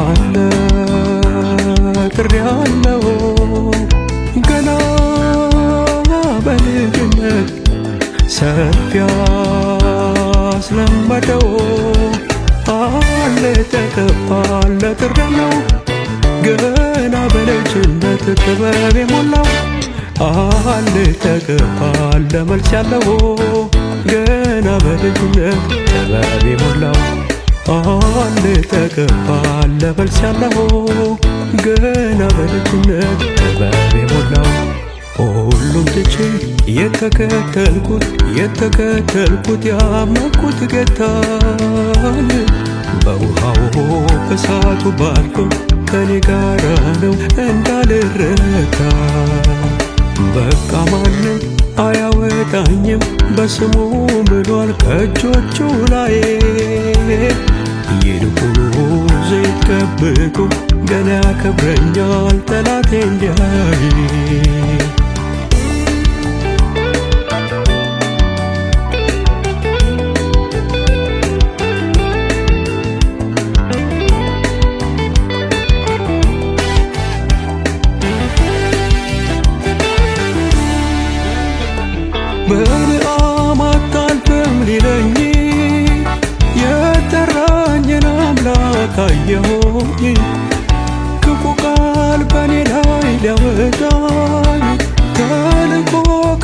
አለ ጥሪያለው ገና በልጅነት ሰፊ ያስለመደው አለ ተቀባ አለ ጥሪያለው ገና በልጅነት ጥበብ የሞላው አለ ተቀባ አለ መልስ ያለው ገና በልጅነት ጥበብ የሞላው አለ ተቀባ አለ መልስ ያለው ገና በልጅነት ጥበብ የሞላው ሁሉም ትቼ የተከተልኩት ያመንኩት ጌታን በውሃው በእሳቱ ባልኩም ከኔ ጋራ ነው እንዳልረታ በቃ ማንም አያወጣኝም በስሙ ብሏል ከእጆቹ ላይ ይልቁኑ ዘይት ቀብቶ ገና ያከብረኛል ጠላቴ እንዲያይ በልዓም አታልፍም ሊለኝ የጠራኝን አምላክ አየሁኝ ክፉ ቃል በኔ ላይ ሊያወጣኝ ተልኮ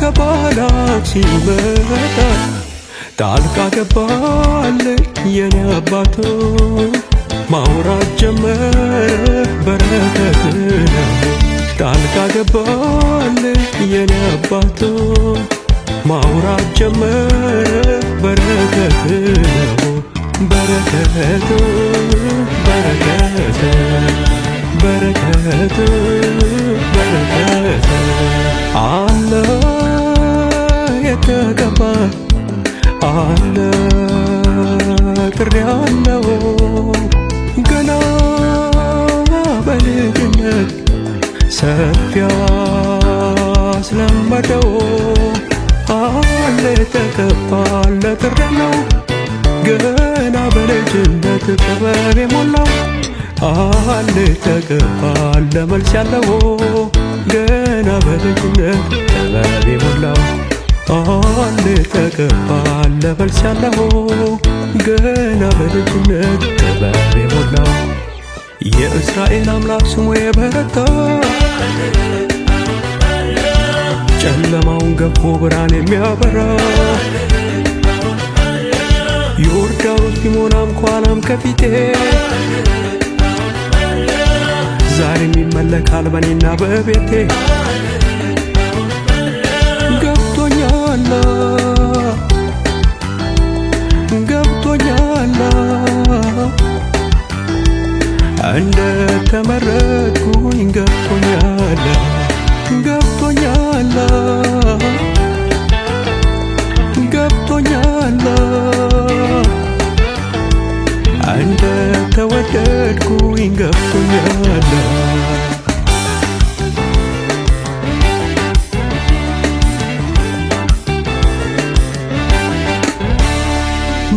ከባላክ ሲመጣ ጣልቃ ገባልኝ የኔ አባት ማውራት ጀመረ በረከት ነው ጣልቃ ገባልኝ የኔ አባት ማውራት ጀመረ በረከት ነው በረከት በረከት በረከት በረከት አለ የተቀባ አለ ጥሪያለው ገና በልጅነት ሰፊ ያስለመደው አለ ተቀባ አለ ጥሪያለው ገና በልጅነት ጥበብ የሞላው አለ ተቀባ አለ መልስ ያለው ገና በልጅነት ጥበብ የሞላው አለ ተቀባ አለ መልስ ያለው ገና በልጅነት ጥበብ የሞላው የእስራኤል አምላክ ስሙ የበረታ ጨለማውን ገፎ ብርሃን የሚያበራ ዮርዳኖስ ቢሞላም ከኋላም ከፊቴ ዛሬም ይመለካል በኔና በቤቴ ገብቶኛል እንደ ተመረጥኩኝ ገብቶኛል እንደ ተወደድኩኝ ገብቶኛል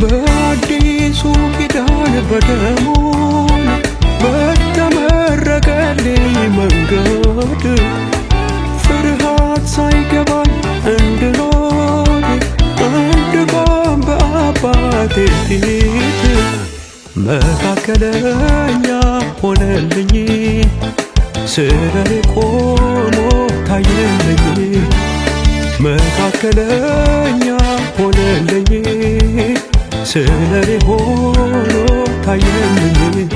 በአዲሱ ኪዳን በደሙ በተመረቀልኝ መንገድ ፍርሃት ሳይገባኝ እንድኖር እንድቆም በአባቴ ፊት መካከለኛ ሆነልኝ ስለኔ ቆሞ ታየልኝ መካከለኛ ሆነልኝ ስለኔ ሆኖ ታየልኝ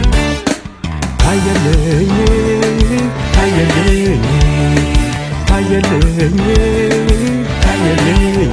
ታየልኝ ታየልኝ ታየልኝ ታየልኝ